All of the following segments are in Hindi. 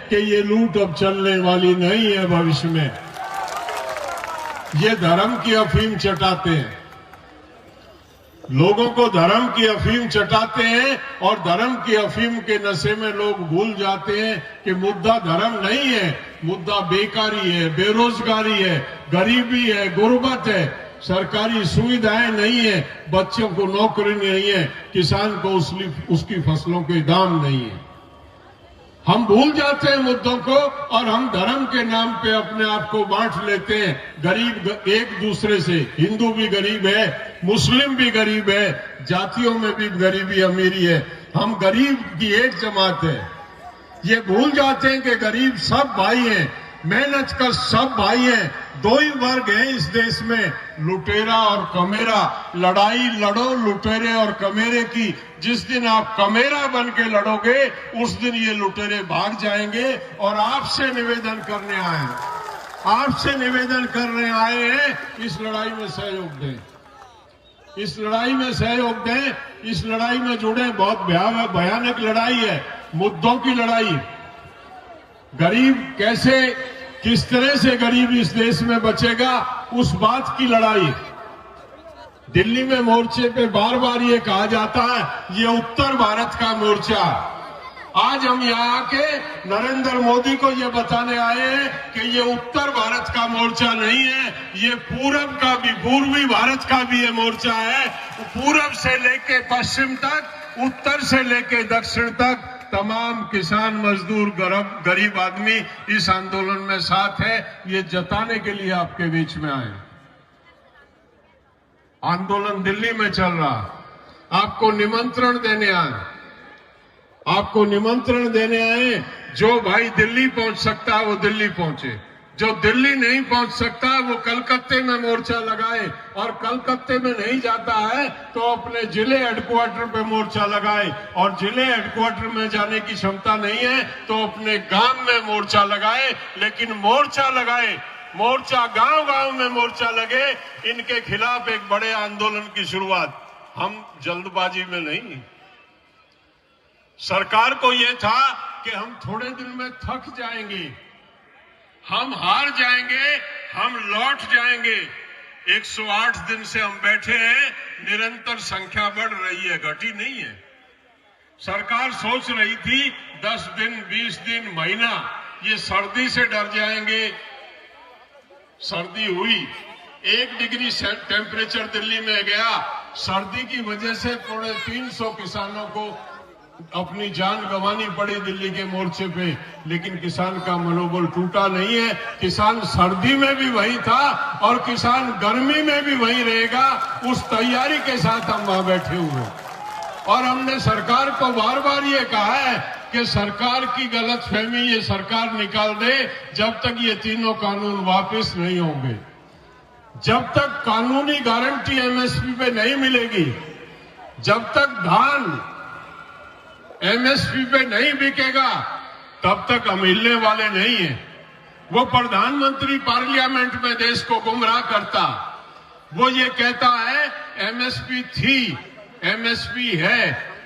कि ये लूट अब चलने वाली नहीं है भविष्य में। ये धर्म की अफीम चटाते हैं, लोगों को धर्म की अफीम चटाते हैं और धर्म की अफीम के नशे में लोग भूल जाते हैं कि मुद्दा धर्म नहीं है, मुद्दा बेकारी है, बेरोजगारी है, गरीबी है, गुर्बत है, सरकारी सुविधाएं नहीं है, बच्चों को नौकरी नहीं है, किसान को उसकी फसलों के दाम नहीं है। हम भूल जाते हैं मुद्दों को और हम धर्म के नाम पे अपने आप को बांट लेते हैं। गरीब एक दूसरे से, हिंदू भी गरीब है, मुस्लिम भी गरीब है, जातियों में भी गरीबी अमीरी है, हम गरीब की एक जमात है। ये भूल जाते हैं कि गरीब सब भाई हैं, मेहनत का सब भाई हैं। दो ही वर्ग हैं इस देश में, लुटेरा और कमेरा। लड़ाई लड़ो लुटेरे और कमेरे की। जिस दिन आप कमेरा बन के लड़ोगे उस दिन ये लुटेरे भाग जाएंगे। और आपसे निवेदन करने आए हैं, आपसे निवेदन करने आए हैं, इस लड़ाई में सहयोग दें, इस लड़ाई में सहयोग दें। इस लड़ाई में जुड़े, बहुत भयानक लड़ाई है, मुद्दों की लड़ाई। गरीब कैसे, किस तरह से गरीब इस देश में बचेगा, उस बात की लड़ाई। दिल्ली में मोर्चे पे बार बार ये कहा जाता है ये उत्तर भारत का मोर्चा। आज हम यहाँ आके नरेंद्र मोदी को ये बताने आए हैं कि ये उत्तर भारत का मोर्चा नहीं है, ये पूरब का भी, पूर्वी भारत का भी ये मोर्चा है। पूरब से लेके पश्चिम तक, उत्तर से लेके दक्षिण तक तमाम किसान, मजदूर, गरीब आदमी इस आंदोलन में साथ है। ये जताने के लिए आपके बीच में आए। आंदोलन दिल्ली में चल रहा, आपको निमंत्रण देने आए, आपको निमंत्रण देने आए। जो भाई दिल्ली पहुंच सकता है वो दिल्ली पहुंचे, जो दिल्ली नहीं पहुंच सकता वो कलकत्ते में मोर्चा लगाए, और कलकत्ते में नहीं जाता है तो अपने जिले हेडक्वार्टर पे मोर्चा लगाए, और जिले हेडक्वार्टर में जाने की क्षमता नहीं है तो अपने गांव में मोर्चा लगाए। लेकिन मोर्चा लगाए, मोर्चा गांव-गांव में मोर्चा लगे, इनके खिलाफ एक बड़े आंदोलन की शुरुआत। हम जल्दबाजी में नहीं, सरकार को यह था कि हम थोड़े दिन में थक जाएंगे, हम हार जाएंगे, हम लौट जाएंगे। 108 दिन से हम बैठे हैं, निरंतर संख्या बढ़ रही है, घटी नहीं है। सरकार सोच रही थी 10 दिन, 20 दिन, महीना, ये सर्दी से डर जाएंगे। सर्दी हुई, 1 डिग्री टेम्परेचर दिल्ली में गया। सर्दी की वजह से 350 किसानों को अपनी जान गंवानी पड़ी दिल्ली के मोर्चे पे, लेकिन किसान का मनोबल टूटा नहीं है। किसान सर्दी में भी वही था और किसान गर्मी में भी वही रहेगा। उस तैयारी के साथ हम वहां बैठे हुए हैं। और हमने सरकार को बार बार ये कहा है कि सरकार की गलतफहमी ये सरकार निकाल दे, जब तक ये तीनों कानून वापस नहीं होंगे, जब तक कानूनी गारंटी एमएसपी पे नहीं मिलेगी, जब तक धान एमएसपी पे नहीं बिकेगा, तब तक हम हिलने वाले नहीं हैं। वो प्रधानमंत्री पार्लियामेंट में देश को गुमराह करता, वो ये कहता है एमएसपी थी, एमएसपी है,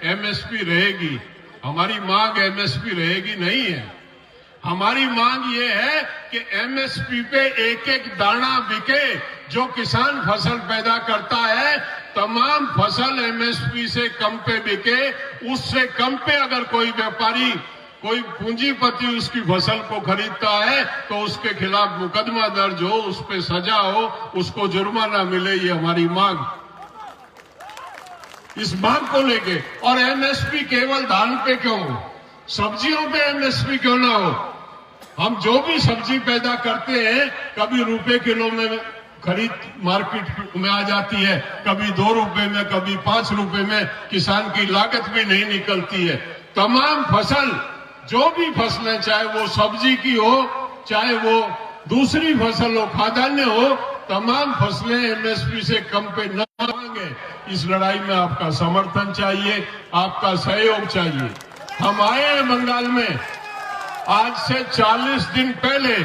एमएसपी रहेगी। हमारी मांग एमएसपी रहेगी नहीं है। हमारी मांग ये है कि एमएसपी पे एक एक दाना बिके। जो किसान फसल पैदा करता है, तमाम फसल एमएसपी से कम पे बिके। उससे कम पे अगर कोई व्यापारी, कोई पूंजीपति उसकी फसल को खरीदता है तो उसके खिलाफ मुकदमा दर्ज हो, उस पे सजा हो, उसको जुर्माना मिले। ये हमारी मांग, इस मांग को लेके। और एमएसपी केवल धान पे क्यों हो, सब्जियों पे एमएसपी क्यों ना हो। हम जो भी सब्जी पैदा करते हैं, कभी रुपए किलो में खरीद मार्केट में आ जाती है, कभी 2 रुपए में, कभी 5 रुपए में। किसान की लागत भी नहीं निकलती है। तमाम फसल, जो भी फसलें, चाहे वो सब्जी की हो, चाहे वो दूसरी फसल हो, खाद्यान्न हो, तमाम फसलें एमएसपी से कम पे न मांगे। इस लड़ाई में आपका समर्थन चाहिए, आपका सहयोग चाहिए। हम आए हैं बंगाल में, आज से 40 दिन पहले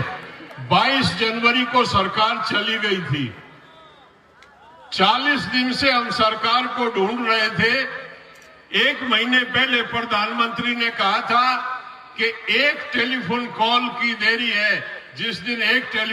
22 जनवरी को सरकार चली गई थी। 40 दिन से हम सरकार को ढूंढ रहे थे। 1 महीने पहले प्रधानमंत्री ने कहा था कि एक टेलीफोन कॉल की देरी है। जिस दिन एक टेलीफोन